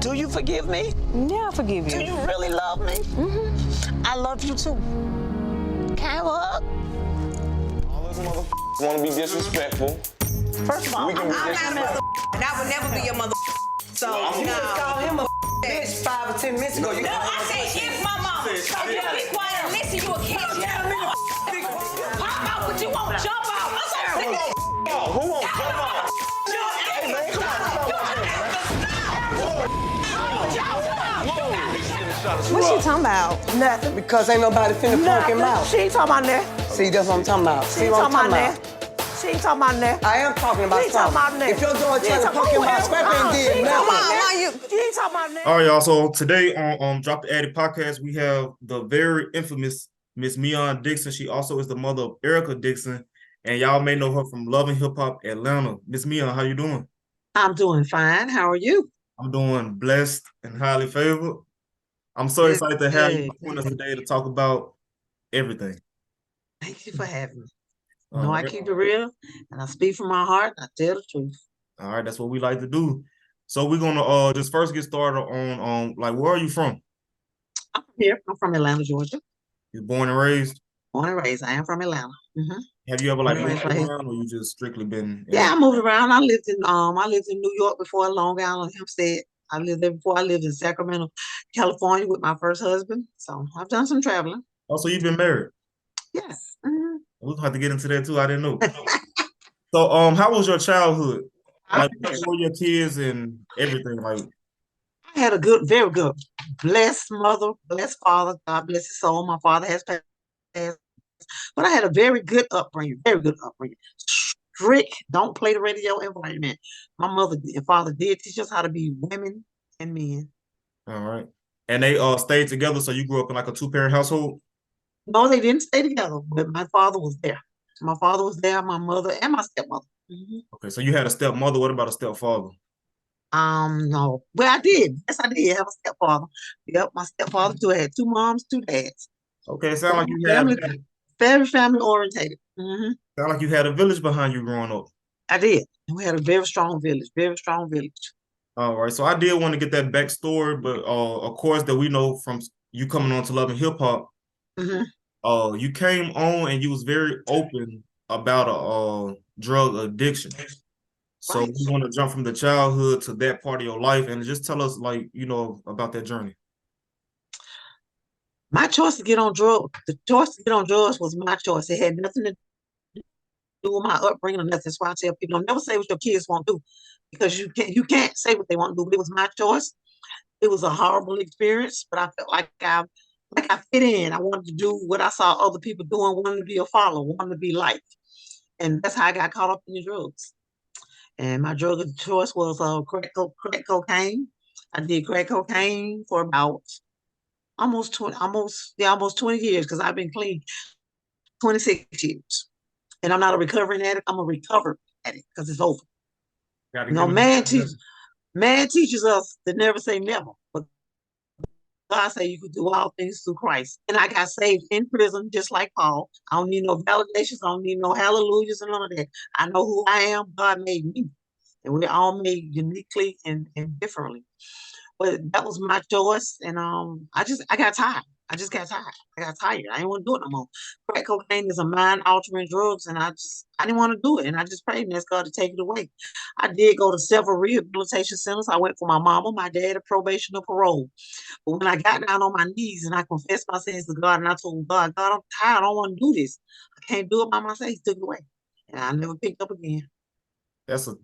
Do you forgive me? Yeah, I forgive you. Do you really love me? Mm-hmm. I love you too. Can I have a hug? All those motherfuckers want to be disrespectful. First of all, We can be I'm not a disrespectful. mother, and I would never be your mother. So You just called him a bitch 5 or 10 minutes ago. You no, called I him a said if my mama. So you be quiet and listen. You a catch. Pop out, but you won't jump out. I'm so sick of this. Who won't jump out? Hey, man, come on. What's she talking about? Nothing. Because ain't nobody finna punk him out. She ain't talking about that. See, that's what I'm talking about. She ain't talking about that. She ain't talking about that. I am talking about She ain't talking about something. that. If your daughter trying to punk him out, Scrappy ain't did nothing. She ain't talking about that. All right, y'all. So today on Drop the Addy podcast, we have the very infamous Miss Mingnon Dixon. She also is the mother of Erica Dixon, and y'all may know her from Love and Hip Hop Atlanta. Miss Mingnon, how you doing? I'm doing fine. How are you? I'm doing blessed and highly favored. I'm so excited to have you join us today to talk about everything. Thank you for having me. All I right. keep it real, and I speak from my heart, and I tell the truth. All right, that's what we like to do. So we're gonna just first get started on like, where are you from? I'm from here. I'm from Atlanta, Georgia. You born and raised? Born and raised. I am from Atlanta. Mm-hmm. Have you ever like Born and moved raised right here. around, or you just strictly been? Yeah, I moved around. I lived in New York before, Long Island, Hempstead. I lived there before. I lived in Sacramento, California with my first husband. So I've done some traveling. Oh, so you've been married? Yes. Mm-hmm. We'll have to get into that too. I didn't know. So, how was your childhood? Like, who were your kids and everything? Like, I had a very good, blessed mother, blessed father. God bless his soul. My father has passed, but I had a very good upbringing. Very good upbringing. Strict, don't play the radio environment. My mother and father did teach us how to be women and men. all right, and they stayed together. So you grew up in like a two-parent household. No, they didn't stay together, but my father was there. My father was there, my mother, and my stepmother. Mm-hmm. Okay, so you had a stepmother. What about a stepfather? No. Well, I did. Yes, I did have a stepfather. Yep, my stepfather too. I had 2 moms, 2 dads. Okay, it sound like you Family, had very family orientated. Mm-hmm. sound like you had a village behind you growing up. I did. We had a very strong village. Very strong village. All right, so I did want to get that backstory, but of course that we know from you coming on to Love and Hip Hop. Mm-hmm. You came on and you was very open about a drug addiction. So Right. we want to jump from the childhood to that part of your life and just tell us, like, about that journey. My choice to get on drugs, the choice to get on drugs was my choice. It had nothing to do with my upbringing or nothing. That's why I tell people, don't never say what your kids won't do, because you can't say what they want to do. But it was my choice. It was a horrible experience, but I felt like I fit in. I wanted to do what I saw other people doing, wanted to be a follower, wanted to be liked. And that's how I got caught up in the drugs. And my drug of choice was crack cocaine. I did crack cocaine for about almost 20 years, because I've been clean 26 years. And I'm not a recovering addict, I'm a recovered addict, because it's over. Man teaches us to never say never, but God said you could do all things through Christ. And I got saved in prison, just like Paul. I don't need no validations. I don't need no hallelujahs and none of that. I know who I am. God made me. And we're all made uniquely and differently. But that was my choice. And I got tired. I just got tired. I got tired. I didn't want to do it no more. Crack cocaine is a mind-altering drugs, and I didn't want to do it. And I just prayed and asked God to take it away. I did go to several rehabilitation centers. I went for my mama, my dad, probation, or parole. But when I got down on my knees and I confessed my sins to God, and I told God, I'm tired. I don't want to do this. I can't do it by myself. He took it away, and I never picked up again. That's a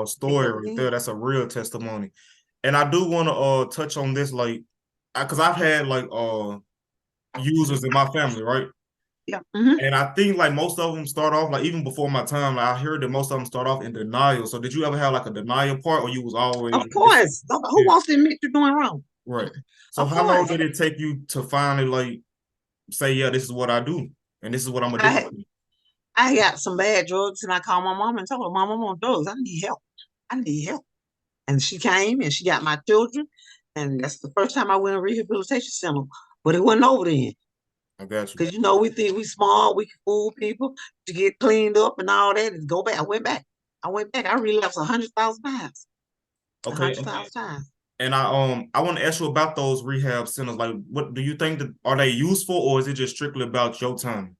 story right there. That's a real testimony. And I do want to touch on this, like, because I've had like users in my family, right? Yeah. Mm-hmm. And I think like most of them start off, like, even before my time, like, I heard that most of them start off in denial. So did you ever have like a denial part, or you was always? Of course. Who wants to admit you're doing wrong? Right. So how long did it take you to finally like say, yeah, this is what I do, and this is what I'm gonna do? I got some bad drugs, and I called my mom and told her, Mom, I'm on drugs. I need help. And she came and she got my children. And that's the first time I went to a rehabilitation center. But it wasn't over then. I got you. Because, we think we smart, we can fool people to get cleaned up and all that and go back. I went back. I relapsed 100,000 times. Okay. 100,000 times. And I want to ask you about those rehab centers. Like, what do you think that are they useful, or is it just strictly about your time?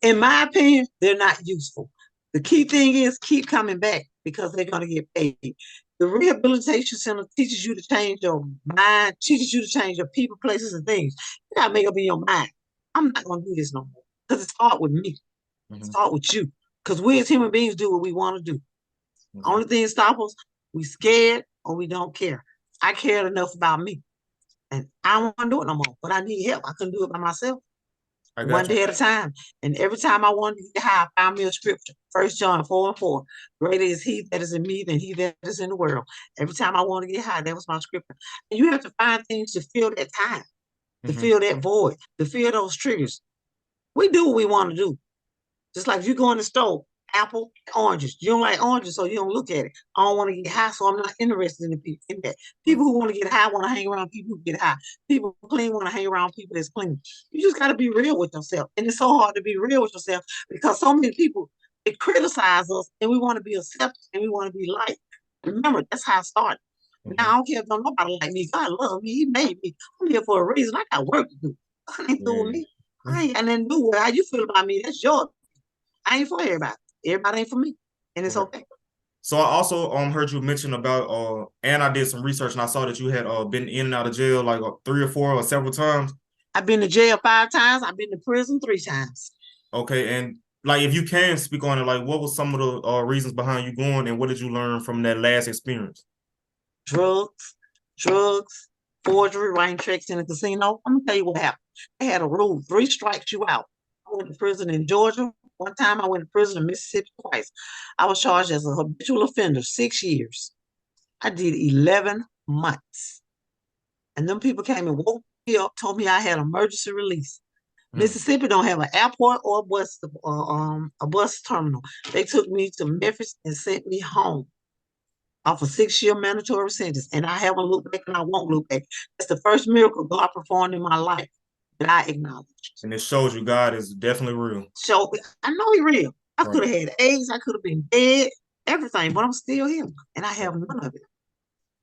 In my opinion, they're not useful. The key thing is keep coming back because they're going to get paid. The rehabilitation center teaches you to change your mind, teaches you to change your people, places, and things. You got to make up in your mind. I'm not going to do this no more because it's hard with me. It's hard with you because we as human beings do what we want to do. Only thing stop us, we scared or we don't care. I cared enough about me. And I don't want to do it no more, but I need help. I couldn't do it by myself. One day at a time. And every time I wanted to get high, I found me a scripture. 1 John 4:4. Greater is he that is in me than he that is in the world. Every time I want to get high, that was my scripture. And you have to find things to fill that time, to fill that void, to fill those triggers. We do what we want to do. Just like if you go in the store, apple, oranges. You don't like oranges, so you don't look at it. I don't want to get high, so I'm not interested in that. People who want to get high want to hang around people who get high. People who clean want to hang around people that's clean. You just got to be real with yourself. And it's so hard to be real with yourself because so many people, they criticize us and we want to be accepted and we want to be liked. Remember, that's how it started. Now, I don't care if don't nobody like me. God loves me. He made me. I'm here for a reason. I got work to do. I ain't through with me. I ain't got nothing to do with how you feel about me. That's yours. I ain't for everybody. Everybody ain't for me. And it's okay. So I also heard you mention about and I did some research and I saw that you had been in and out of jail like 3 or 4 or several times. I've been to jail 5 times. I've been to prison 3 times. Okay, and like if you can speak on it, like what was some of the reasons behind you going and what did you learn from that last experience? Drugs, forgery, writing checks in a casino. I'm gonna tell you what happened. They had a rule: 3 strikes you out. I went to prison in Georgia. One time I went to prison in Mississippi twice. I was charged as a habitual offender, 6 years. I did 11 months. And them people came and woke me up, told me I had emergency release. Mississippi don't have an airport or a bus terminal. They took me to Memphis and sent me home off a 6-year mandatory sentence. And I haven't looked back and I won't look back. That's the first miracle God performed in my life that I acknowledge. And it shows you God is definitely real. So I know He's real. I could have had AIDS, I could have been dead, everything, but I'm still here. And I have none of it.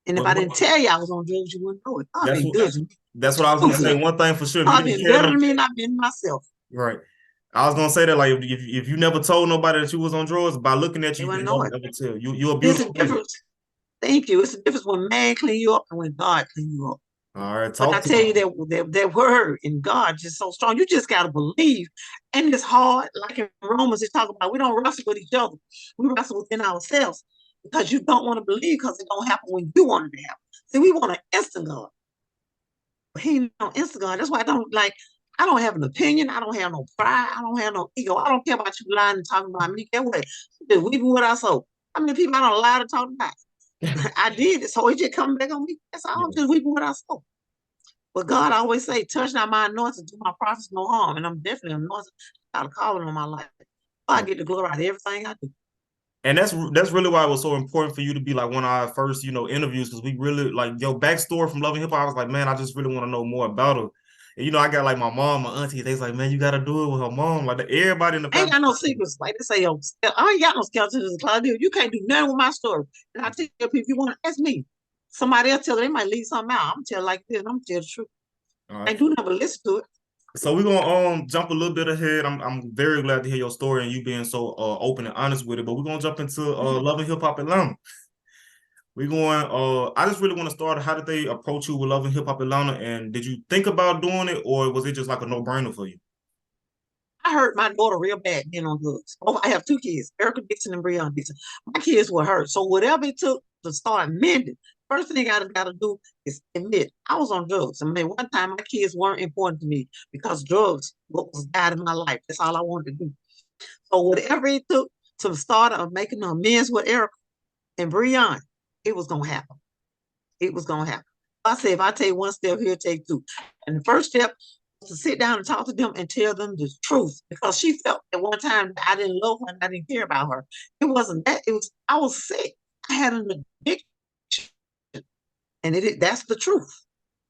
And if I didn't tell you I was on drugs, you wouldn't know it. That's what I was gonna say. One thing for sure. I've been better than me and I've been myself. Right. I was gonna say that, like, if you never told nobody that you was on drugs, by looking at you, you never tell. You're a beautiful person. Thank you. It's a difference when man clean you up and when God clean you up. All right, but I tell you that word in God just so strong. You just gotta believe, and it's hard. Like in Romans, they talk about we don't wrestle with each other. We wrestle within ourselves because you don't want to believe because it don't happen when you want it to happen. See, we want an instant God, but He don't instant God. That's why I don't have an opinion. I don't have no pride. I don't have no ego. I don't care about you lying and talking about me. Get away. We do what I sow. How many people I don't lie to talk about? I did it, so it just coming back on me. That's all. I'm just weeping what I saw. But God always say, touch not my anointing, do my prophets no harm. And I'm definitely anointed. Got a calling on my life. I get the glory out of everything I do. And that's really why it was so important for you to be like one of our first, interviews, because we really like your backstory from Loving Hip Hop. I was like, man, I just really want to know more about her. And, I got like my mom, my auntie, they was like, man, you got to do it with her mom. Like everybody in the family. I ain't got no secrets. Like they say, I ain't got no skeletons in the closet. You can't do nothing with my story. And I tell people, if you want to ask me, somebody else tell them, they might leave something out. I'm tell like this, and I'm tell the truth. Right. I do not listen to it. So we're gonna jump a little bit ahead. I'm very glad to hear your story and you being so open and honest with it. But we're gonna jump into Loving Hip Hop Atlanta. We're going. I just really want to start. How did they approach you with Loving Hip Hop Atlanta? And did you think about doing it, or was it just like a no-brainer for you? I hurt my daughter real bad being on drugs. Oh, I have 2 kids, Erica Dixon and Mingnon Dixon. My kids were hurt. So whatever it took to start mending, first thing I got to do is admit I was on drugs. I mean, one time my kids weren't important to me because drugs was guiding my life. That's all I wanted to do. So whatever it took to start of making amends with Erica and Breon, it was going to happen. It was going to happen. I said, if I take 1 step, he'll take 2. And the first step was to sit down and talk to them and tell them the truth, because she felt at one time that I didn't love her and I didn't care about her. It wasn't that. It was I was sick. I had an addiction. And that's the truth.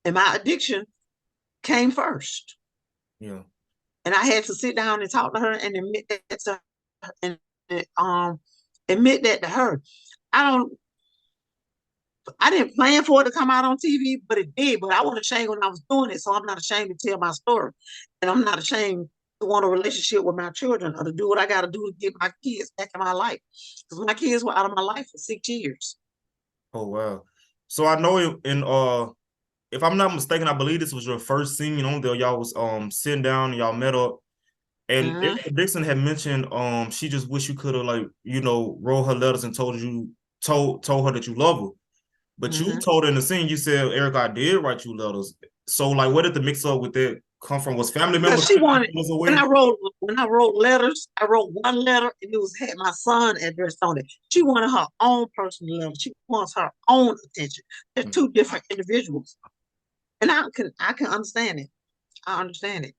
And my addiction came first. Yeah. And I had to sit down and talk to her and admit that to her, and admit that to her. I didn't plan for it to come out on TV, but it did. But I wasn't ashamed when I was doing it, so I'm not ashamed to tell my story, and I'm not ashamed to want a relationship with my children or to do what I got to do to get my kids back in my life. Because my kids were out of my life for 6 years. Oh wow. So I know if I'm not mistaken, I believe this was your first scene on there. Y'all was sitting down and y'all met up. And Erica Dixon had mentioned she just wish you could have like, wrote her letters and told her that you love her. But you told her in the scene, you said, Erica, I did write you letters. So like where did the mix up with that come from? Was family members? She wanted when I wrote letters, I wrote one letter and it had my son addressed on it. She wanted her own personal letter. She wants her own attention. They're two different individuals. And I can understand it. I understand it.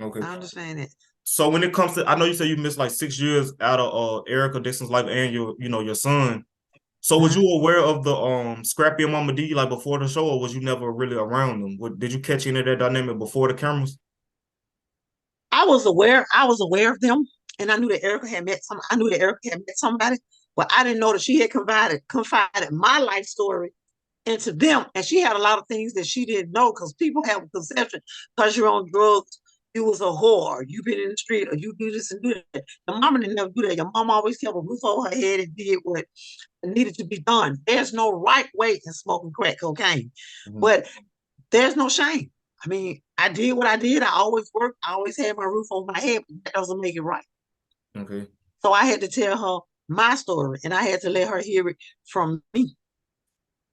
Okay. I understand it. So when it comes to, I know you said you missed like 6 years out of Erica Dixon's life and your son. So was you aware of the Scrappy and Momma Dee like before the show, or was you never really around them? Did you catch any of that dynamic before the cameras? I was aware of them, and I knew that Erica had met somebody, but I didn't know that she had confided my life story into them. And she had a lot of things that she didn't know, because people have a conception because you're on drugs, you was a whore, you've been in the street, or you do this and do that. Your mama didn't never do that. Your mama always kept a roof over her head and did what needed to be done. There's no right way in smoking crack cocaine, but there's no shame. I mean, I did what I did. I always worked. I always had my roof over my head, but that doesn't make it right. Okay. So I had to tell her my story, and I had to let her hear it from me.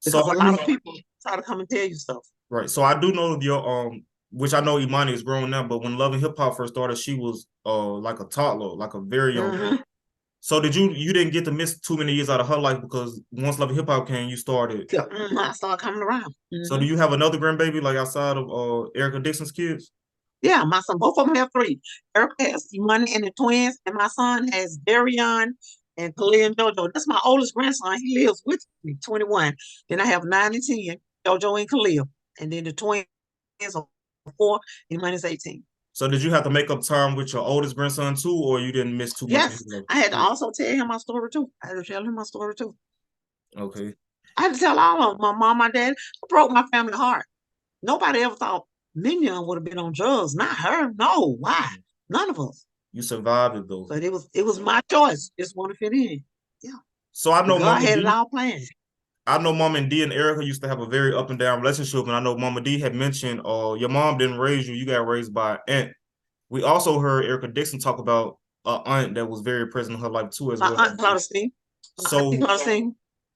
Because a lot of people try to come and tell you stuff. Right. So I do know your which I know Imani is grown now, but when Love and Hip Hop first started, she was like a toddler, like a very young girl. So you didn't get to miss too many years out of her life, because once Love and Hip Hop came, you started. Yeah, I started coming around. So do you have another grandbaby like outside of Erica Dixon's kids? Yeah, my son, both of them have 3. Erica has Imani and the twins, and my son has Darion and Khalil and JoJo. That's my oldest grandson. He lives with me, 21. Then I have 9 and 10, JoJo and Khalil. And then the twins are 4, Imani's 18. So did you have to make up time with your oldest grandson too, or you didn't miss too much? Yes, I had to also tell him my story too. I had to tell him my story too. Okay. I had to tell all of them, my mom, my dad. I broke my family heart. Nobody ever thought Mingnon would have been on drugs. Not her. No. Why? None of us. You survived it though. But it was my choice. Just want to fit in. Yeah. So I know God had it all planned. I know Momma Dee and Erica used to have a very up and down relationship, and I know Momma Dee had mentioned, your mom didn't raise you; you got raised by an aunt. We also heard Erica Dixon talk about an aunt that was very present in her life too, as well. My aunt Claudine. So,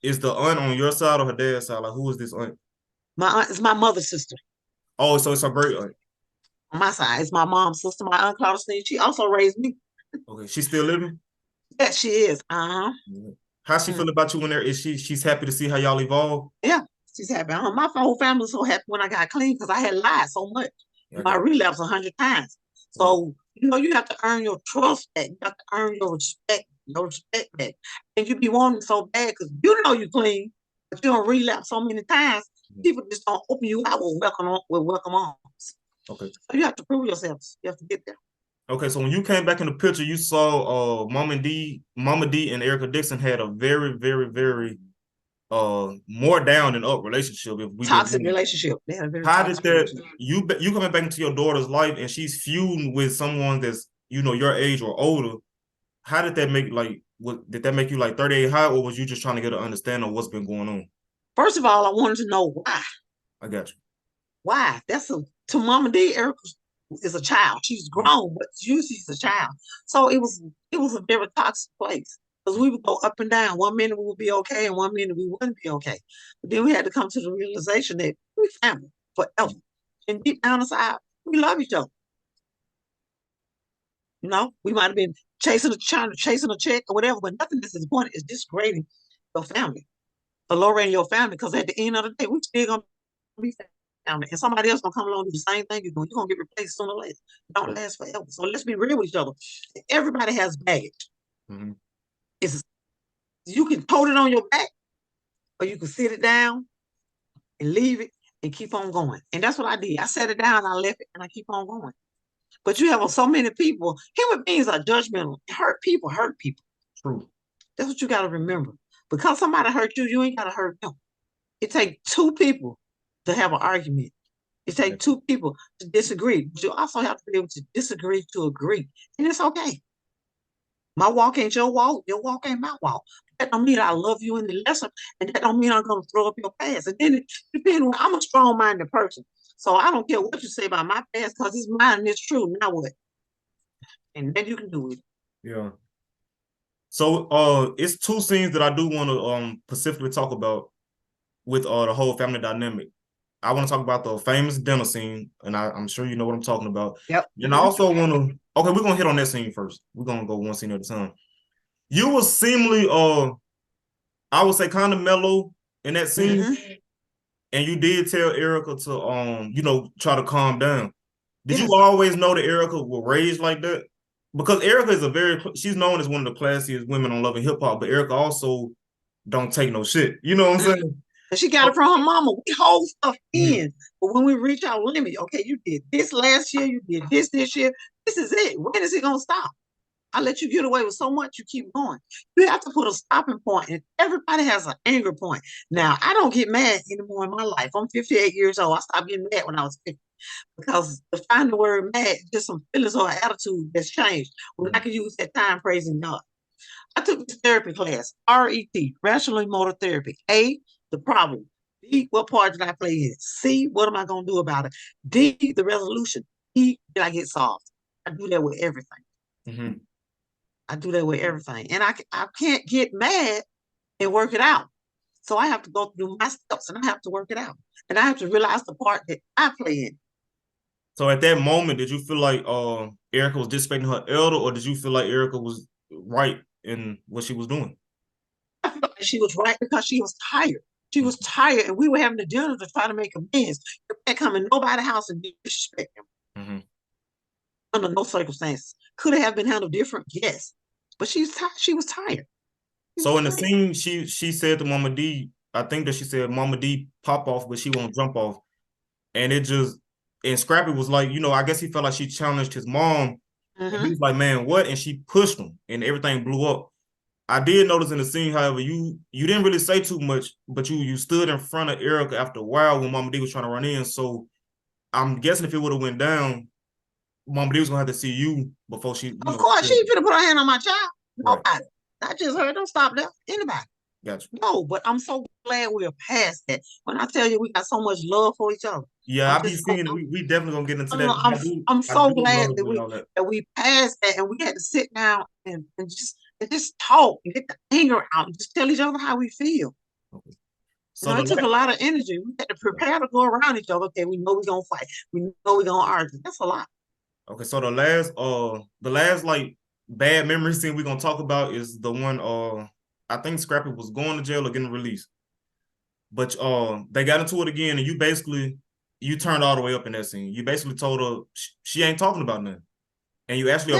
is the aunt on your side or her dad's side? Like, who is this aunt? My aunt is my mother's sister. Oh, so it's her great aunt. On my side, it's my mom's sister. My aunt Claudine. She also raised me. Okay, she's still living. Yeah, she is. How's she feel about you when there? Is she's happy to see how y'all evolve? Yeah, she's happy. My whole family was so happy when I got clean, because I had lied so much. Okay. My relapse 100 times. So, you have to earn your trust back. You have to earn your respect back. And you be wanting so bad because you clean, but you don't relapse so many times. People just don't open you out with welcome arms. Okay. So you have to prove yourself. You have to get there. Okay, so when you came back in the picture, you saw Momma Dee and Erica Dixon had a very, very, very more down than up relationship. Toxic relationship. They had a very How did that you coming back into your daughter's life and she's feuding with someone that's your age or older? How did that make did that make you like 38 high, or was you just trying to get an understanding of what's been going on? First of all, I wanted to know why. I got you. Why? To Momma Dee, Erica is a child. She's grown, but she's a child. So it was a very toxic place, because we would go up and down. One minute we would be okay, and one minute we wouldn't be okay. But then we had to come to the realization that we're family forever. And deep down inside, we love each other. We might have been chasing a check or whatever, but nothing is important. It's disgrading your family, or lowering your family, because at the end of the day, we still gonna be family, and somebody else gonna come along and do the same thing you're doing. You're gonna get replaced sooner or later. It don't last forever. So let's be real with each other. Everybody has baggage. You can tote it on your back, or you can sit it down and leave it and keep on going. And that's what I did. I set it down, I left it, and I keep on going. But you have so many people. Human beings are judgmental. Hurt people hurt people. True. That's what you got to remember. Because somebody hurt you, you ain't got to hurt them. It takes two people to have an argument. It takes two people to disagree. But you also have to be able to disagree to agree. And it's okay. My walk ain't your walk ain't my walk. That don't mean I love you any lesser, and that don't mean I'm gonna throw up your past. And then it depends on I'm a strong-minded person. So I don't care what you say about my past because it's mine and it's true. Now what? And then you can do it. Yeah. So it's two scenes that I do want to specifically talk about with the whole family dynamic. I want to talk about the famous dinner scene, and I'm sure you know what I'm talking about. Yep. And I also want to, okay, we're gonna hit on that scene first. We're gonna go one scene at a time. You were seemingly I would say kind of mellow in that scene. And you did tell Erica to you know, try to calm down. Did you always know that Erica was raised like that? Because Erica is she's known as one of the classiest women on Love and Hip Hop, but Erica also don't take no shit. You know what I'm saying? And she got it from her mama. We hold stuff in. But when we reach our limit, okay, you did this last year, you did this year. This is it. When is it gonna stop? I let you get away with so much, you keep going. You have to put a stopping point, and everybody has an anger point. Now, I don't get mad anymore in my life. I'm 58 years old. I stopped getting mad when I was 50 because to find the word mad, just some feelings or attitude that's changed. When I can use that time praising God. I took this therapy class, RET, Rational Emotive Therapy. A, the problem. B, what part did I play in? C, what am I going to do about it? D, the resolution. E, did I get solved? I do that with everything. I do that with everything. And I can't get mad and work it out. So I have to go through my steps and I have to work it out. And I have to realize the part that I play in. So at that moment, did you feel like Erica was disrespecting her elder, or did you feel like Erica was right in what she was doing? I felt like she was right because she was tired. She was tired, and we were having a dinner to try to make amends. You can't come in nobody's house and disrespect him. Under no circumstances. Could have been handled different, yes. But she was tired. So in the scene, she said to Momma Dee, I think that she said Momma Dee pop off, but she won't jump off. And it just, and Scrappy was like, you know, I guess he felt like she challenged his mom. And he was like, man, what? And she pushed him and everything blew up. I did notice in the scene, however, you didn't really say too much, but you stood in front of Erica after a while when Momma Dee was trying to run in. So I'm guessing if it would have went down, Momma Dee was gonna have to see you before she. Of course, she ain't finna put her hand on my child. Nobody. Right. Not just her. Don't stop there. Anybody. Gotcha. No, but I'm so glad we're past that. When I tell you we got so much love for each other. Yeah, I be seeing it. We definitely gonna get into that. I'm so glad that we passed that and we had to sit down and just talk and get the anger out and just tell each other how we feel. Okay. So it took a lot of energy. We had to prepare to go around each other. Okay, we know we're gonna fight. We know we're gonna argue. That's a lot. Okay, so the last like bad memory scene we're gonna talk about is the one I think Scrappy was going to jail or getting released. But they got into it again, and you turned all the way up in that scene. You basically told her she ain't talking about nothing. And you actually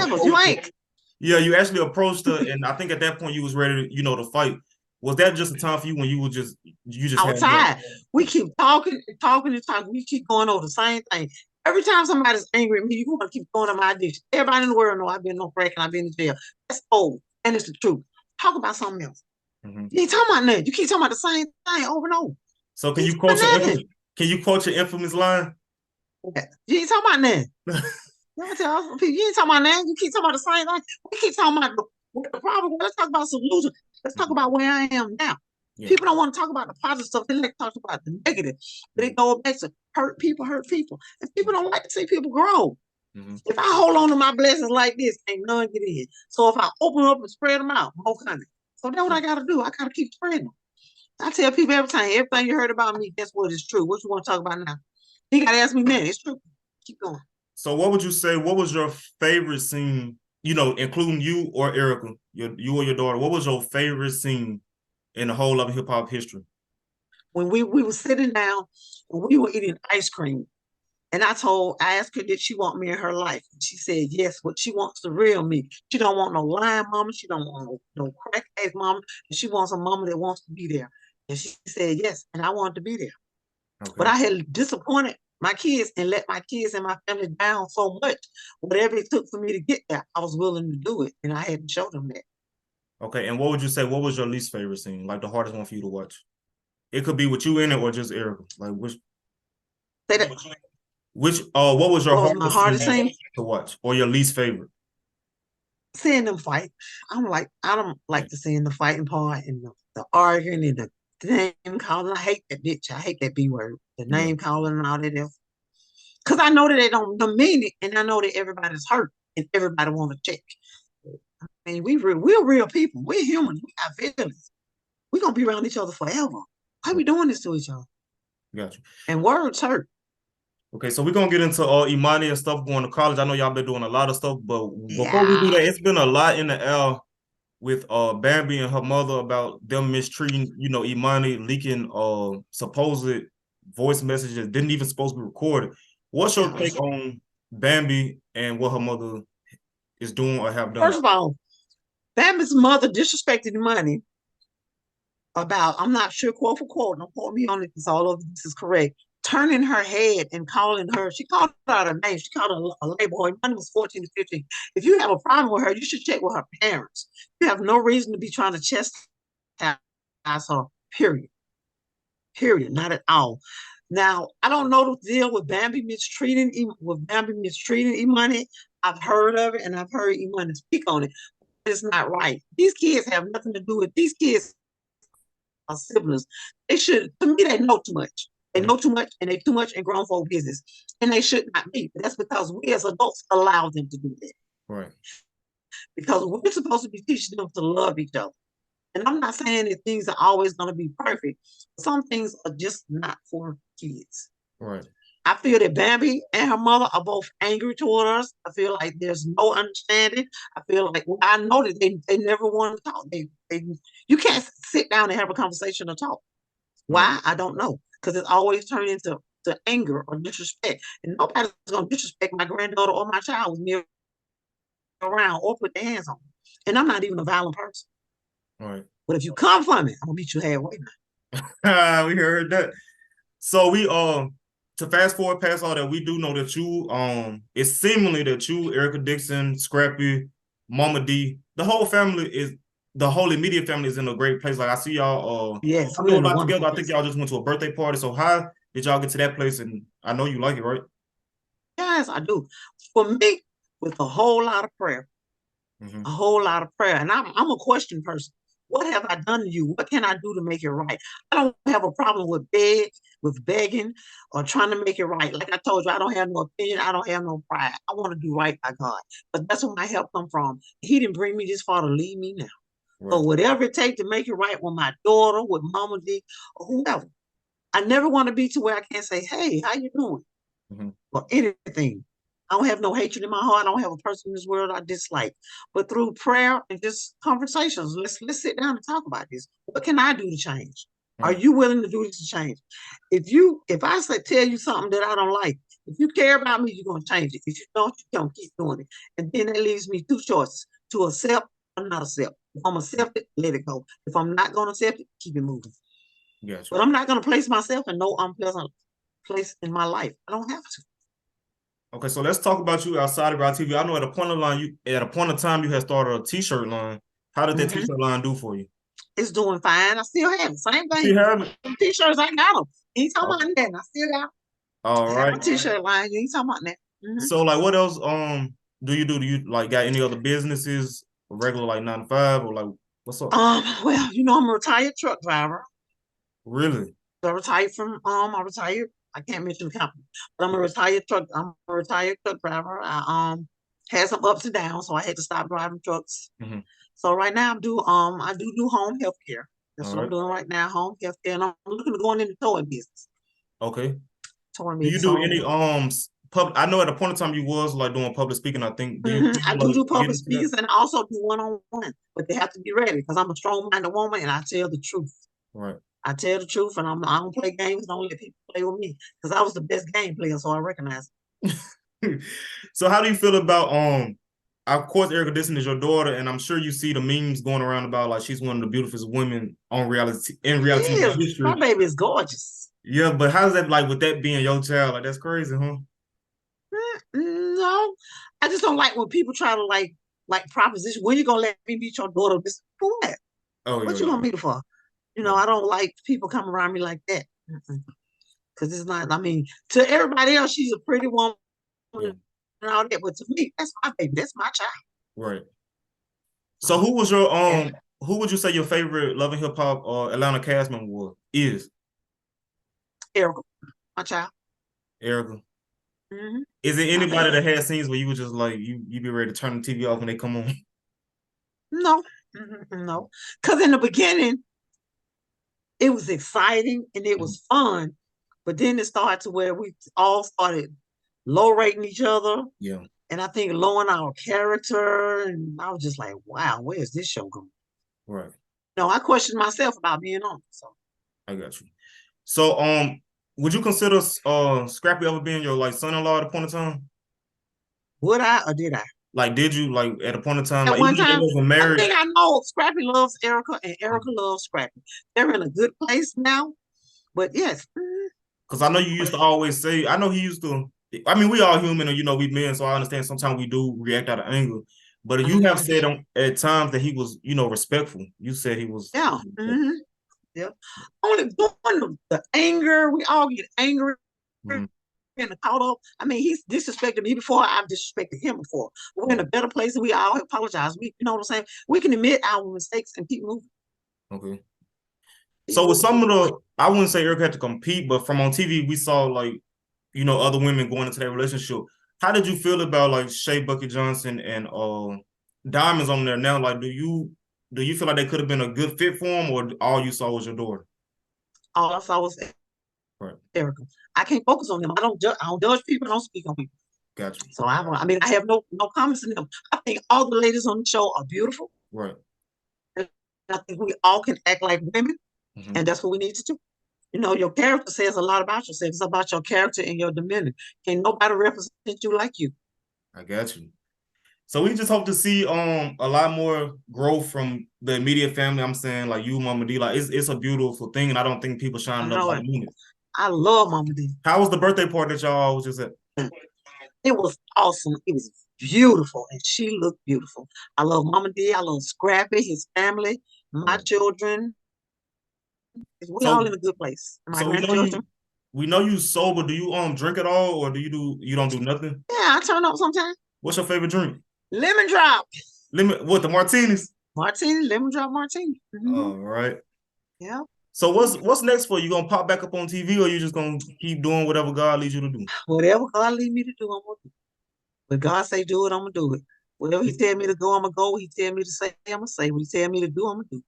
you actually approached her, and I think at that point you was ready to, to fight. Was that just a time for you when you just I was tired. We keep talking. We keep going over the same thing. Every time somebody's angry at me, you want to keep going on my dish. Everybody in the world know I've been no crack and I've been in jail. That's old, and it's the truth. Talk about something else. You ain't talking about nothing. You keep talking about the same thing over and over. So can you quote your infamous line? You ain't talking about nothing. You ain't talking about nothing. You keep talking about the same thing. We keep talking about the problem. Let's talk about solution. Let's talk about where I am now. Yeah. People don't want to talk about the positive stuff. They like to talk about the negative. They go back to hurt people. And people don't like to see people grow. If I hold on to my blessings like this, ain't none get in. So if I open up and spread them out, more coming. So that's what I got to do. I got to keep spreading them. I tell people every time, everything you heard about me, guess what is true? What you want to talk about now? You got to ask me, man, it's true. Keep going. So what would you say, what was your favorite scene, including you or Erica, you or your daughter, what was your favorite scene in the whole Love and Hip Hop history? When we were sitting down and we were eating ice cream, and I asked her, did she want me in her life? And she said, yes, but she wants the real me. She don't want no lying mama. She don't want no crack ass mama. And she wants a mama that wants to be there. And she said, yes, and I wanted to be there. Okay. But I had disappointed my kids and let my kids and my family down so much. Whatever it took for me to get there, I was willing to do it. And I had to show them that. Okay, and what would you say, what was your least favorite scene? Like the hardest one for you to watch? It could be with you in it or just Erica. Like Say that. what was your What was my hardest scene to watch or your least favorite? Seeing them fight. I don't like to see the fighting part and the arguing and the name calling. I hate that bitch. I hate that B word. The name calling and all that else. Because I know that they don't mean it, and I know that everybody's hurt and everybody want to check. I mean, we're real people. We're human. We got feelings. We're gonna be around each other forever. Why are we doing this to each other? Gotcha. And words hurt. Okay, so we're gonna get into Imani and stuff going to college. I know y'all been doing a lot of stuff, but before we do that, it's been a lot in the air with Bambi and her mother about them mistreating, Imani, leaking supposed voice messages didn't even supposed to be recorded. What's your take on Bambi and what her mother is doing or have done? First of all, Bambi's mother disrespected money about, I'm not sure quote for quote, don't quote me on it because all of this is correct, turning her head and calling her, she called out her name, she called her a label, her money was 14 to 15. If you have a problem with her, you should check with her parents. You have no reason to be trying to chastise her, period. Period, not at all. Now, I don't know the deal with Bambi mistreating Imani. I've heard of it and I've heard Imani speak on it. It's not right. These kids have nothing to do with these kids are siblings. They should, to me, they know too much. They know too much and they too much in grown folk business. And they should not be. But that's because we as adults allow them to do that. Right. Because we're supposed to be teaching them to love each other. And I'm not saying that things are always going to be perfect. Some things are just not for kids. Right. I feel that Bambi and her mother are both angry toward us. I feel like there's no understanding. I feel like, I know that they never want to talk. You can't sit down and have a conversation or talk. Why? I don't know. Because it's always turned into anger or disrespect. And nobody's going to disrespect my granddaughter or my child with me around or put their hands on me. And I'm not even a violent person. Right. But if you come for me, I'm going to meet you halfway now. We heard that. So we to fast forward past all that, we do know that you it's seemingly that you, Erica Dixon, Scrappy, Momma Dee, the whole immediate family is in a great place. Like I see y'all yes, doing a lot together. I think y'all just went to a birthday party. So how did y'all get to that place? And I know you like it, right? Yes, I do. For me, with a whole lot of prayer. A whole lot of prayer. And I'm a question person. What have I done to you? What can I do to make it right? I don't have a problem with begging or trying to make it right. Like I told you, I don't have no opinion. I don't have no pride. I want to do right by God. But that's where my help come from. He didn't bring me this far to leave me now. Right. So whatever it takes to make it right with my daughter, with Momma Dee, or whoever. I never want to be to where I can't say, hey, how you doing? Or anything. I don't have no hatred in my heart. I don't have a person in this world I dislike. But through prayer and just conversations, let's sit down and talk about this. What can I do to change? Are you willing to do this to change? If I tell you something that I don't like, if you care about me, you're gonna change it. If you don't, you're gonna keep doing it. And then it leaves me two choices: to accept or not accept. If I'm accept it, let it go. If I'm not gonna accept it, keep it moving. Yes. But I'm not gonna place myself in no unpleasant place in my life. I don't have to. Okay, so let's talk about you outside of our TV. I know at a point of time you had started a t-shirt line. How did that t-shirt line do for you? It's doing fine. I still have it. Same thing. You have it? T-shirts, I got them. You ain't talking about that. I still got them. All right. A t-shirt line. You ain't talking about that. So like what else do you do? Do you like got any other businesses, regular like 9 to 5 or like what's up? Well, I'm a retired truck driver. Really? I retired I can't mention the company, but I'm a retired truck driver. I had some ups and downs, so I had to stop driving trucks. So right now I do home health care. That's what I'm doing right now, home health care, and I'm looking to go into the towing business. Okay. Towing business. Do you do any I know at a point in time you was like doing public speaking, I think. I do public speakers and I also do one-on-one, but they have to be ready because I'm a strong-minded woman and I tell the truth. Right. I tell the truth, and I don't play games. Don't let people play with me because I was the best game player, so I recognize it. So, how do you feel about of course, Erica Dixon is your daughter, and I'm sure you see the memes going around about like she's one of the beautifulest women in reality history. My baby is gorgeous. Yeah, but how's that like with that being your child? Like that's crazy, huh? No, I just don't like when people try to like proposition. When you gonna let me meet your daughter? This what? Oh, what you gonna meet her for? You know, I don't like people come around me like that. Because it's not, I mean, to everybody else, she's a pretty woman Yeah. and all that. But to me, that's my baby. That's my child. Right. So who was your who would you say your favorite Love and Hip Hop or Atlanta cast member is? Erica, my child. Erica. Mm-hmm. Is it anybody that had scenes where you were just like you be ready to turn the TV off when they come on? No, no. Because in the beginning, it was exciting and it was fun. But then it started to where we all started low rating each other. Yeah. And I think lowering our character. And I was just like, wow, where is this show going? Right. No, I questioned myself about being on. So I got you. So would you consider Scrappy ever being your like son-in-law at a point in time? would I or did I? Like, did you like at a point in time? At Like, one even if time, they wasn't I married. think I know Scrappy loves Erica and Erica loves Scrappy. They're in a good place now. But yes. Because I know you used to always say, I know he used to, I mean, we all human and, you know, we men, so I understand sometimes we do react out of anger. But you have said at times that he was, you know, respectful. You said he was. Yeah. Yeah. Only doing the anger, we all get angry and caught up. I mean, he's disrespected me before. I've disrespected him before. We're in a better place and we all apologize. We, you know what I'm saying? We can admit our mistakes and keep moving. Okay. So with some of the, I wouldn't say Erica had to compete, but from on TV, we saw like, you know, other women going into that relationship. How did you feel about like Shea Bucket Johnson and Diamonds on there now? Like, do you feel like they could have been a good fit for him, or all you saw was your daughter? All I saw was Erica. I can't focus on them. I don't judge people. I don't speak on people. Gotcha. So I have no comments on them. I think all the ladies on the show are beautiful. Right. And I think we all can act like women, and that's what we need to do. You know, your character says a lot about yourself. It's about your character and your demeanor. Can't nobody represent you like you. I got you. So we just hope to see a lot more growth from the immediate family. I'm saying like you, Momma Dee, like it's a beautiful thing, and I don't think people shine enough light on it. I love Momma Dee. How was the birthday party that y'all was just at? It was awesome. It was beautiful, and she looked beautiful. I love Momma Dee. I love Scrappy, his family, my children. We all in a good place. My grandchildren. We know you sober. Do you drink at all, or you don't do nothing? Yeah, I turn up sometimes. What's your favorite drink? Lemon drop. What, the martinis? Martini, lemon drop martini. All right. Yeah. So what's next for you? You gonna pop back up on TV, or you just gonna keep doing whatever God leads you to do? Whatever God leads me to do, I'm gonna do. When God say do it, I'm gonna do it. Whatever He tell me to go, I'm gonna go. He tell me to say, I'm gonna say. What He tell me to do, I'm gonna do.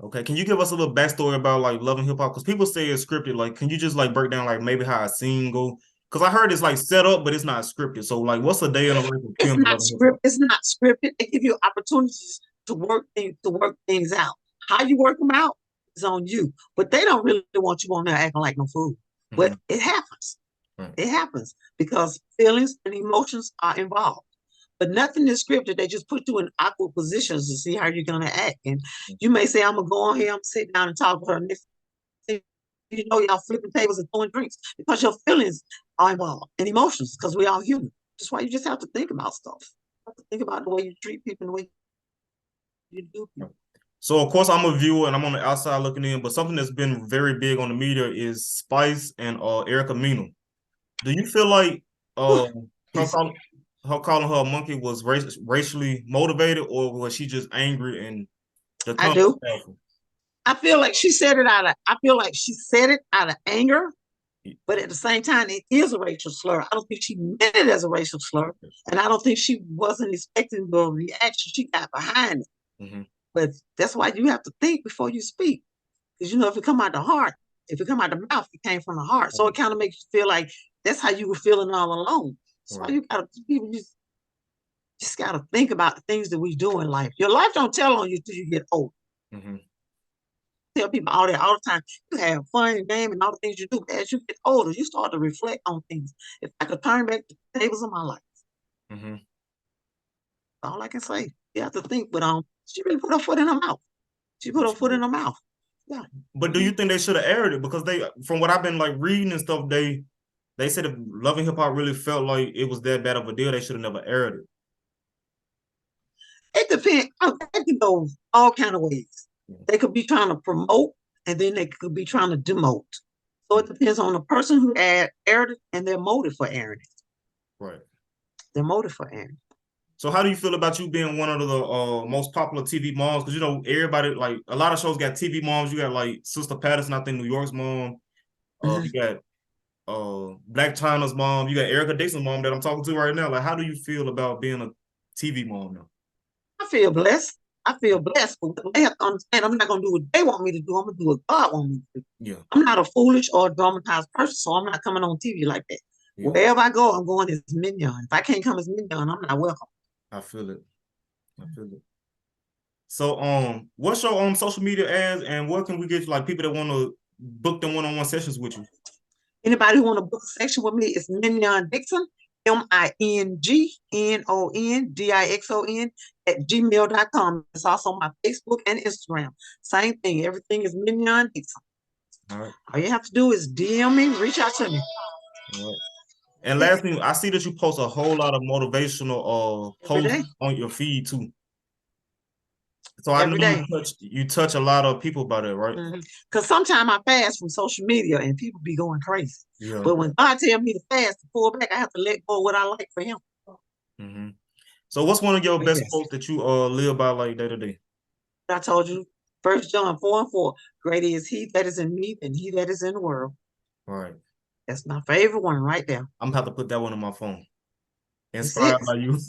Okay, can you give us a little backstory about like Love and Hip Hop? Because people say it's scripted. Like, can you just like break down like maybe how a scene go? Because I heard it's like set up, but it's not scripted. So like, what's a day in a life of Kim? It's not scripted. They give you opportunities to work things out. How you work them out is on you. But they don't really want you on there acting like no fool. But it happens. It happens because feelings and emotions are involved. But nothing is scripted. They just put you in awkward positions to see how you're gonna act. And you may say, I'm gonna go on here, I'm sit down and talk with her. And you know, y'all flipping tables and throwing drinks because your feelings are involved and emotions, because we all human. That's why you just have to think about stuff. You have to think about the way you treat people and the way you do people. So of course I'm a viewer and I'm on the outside looking in, but something that's been very big on the media is Spice and Erica Mingnon. Do you feel like her calling her a monkey was racially motivated, or was she just angry and the I do. I feel like she said it out of anger, but at the same time, it is a racial slur. I don't think she meant it as a racial slur, and I don't think she wasn't expecting the reaction she got behind it. But that's why you have to think before you speak, because you know if it come out the heart, if it come out the mouth, it came from the heart. So it kind of makes you feel like that's how you were feeling all along. So you just gotta think about the things that we do in life. Your life don't tell on you till you get old. Tell people all the time, you have fun and game and all the things you do. But as you get older, you start to reflect on things. If I could turn back the tables of my life, all I can say, you have to think. But she really put her foot in her mouth. She put her foot in her mouth. Yeah. But do you think they should have aired it? Because from what I've been like reading and stuff, they said if Love and Hip Hop really felt like it was that bad of a deal, they should have never aired it. It depends. It can go all kind of ways. They could be trying to promote and then they could be trying to demote. So it depends on the person who aired it and their motive for airing it. Right. Their motive for airing it. So how do you feel about you being one of the most popular TV moms? Because, you know, everybody, like, a lot of shows got TV moms. You got, like, Sister Patterson, I think New York's mom. You got Black China's mom. You got Erica Dixon's mom that I'm talking to right now. Like, how do you feel about being a TV mom now? I feel blessed. I feel blessed, but they have to understand I'm not going to do what they want me to do. I'm going to do what God wants me to do. Yeah. I'm not a foolish or a dramatized person, so I'm not coming on TV like that. Yeah. Wherever I go, I'm going as Mingnon. If I can't come as Mingnon, I'm not welcome. I feel it. I feel it. So, what's your social media ads, and what can we get, like, people that want to book them one-on-one sessions with you? Anybody who want to book a section with me is Mingnon Dixon, MINGNONDIXON @gmail.com. It's also my Facebook and Instagram. Same thing. Everything is Mingnon Dixon. All right. All you have to do is DM me, reach out to me. All right. And last thing, I see that you post a whole lot of motivational posts on your feed too. So I know you touch a lot of people about it, right? Because sometimes I fast from social media and people be going crazy. Yeah. But when God tell me to fast, to pull back, I have to let go of what I like for him. So what's one of your best quotes that you live by, like, day to day? I told you, 1 John 4:4, greater is he that is in me than he that is in the world. All right. That's my favorite one right there. I'm gonna have to put that one on my phone. Inspired by you.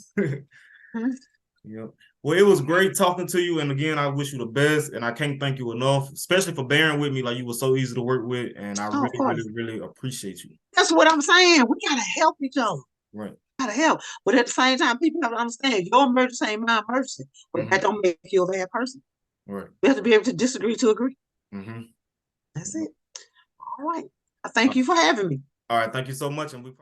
Yep. Well, it was great talking to you, and again, I wish you the best, and I can't thank you enough, especially for bearing with me. Like, you were so easy to work with, and I really appreciate you. That's what I'm saying. We gotta help each other. Right. Gotta help, but at the same time, people have to understand your emergency ain't my emergency, but that don't make you a bad person. Right. We have to be able to disagree to agree. That's it. All right. I thank you for having me. All right. Thank you so much, and we.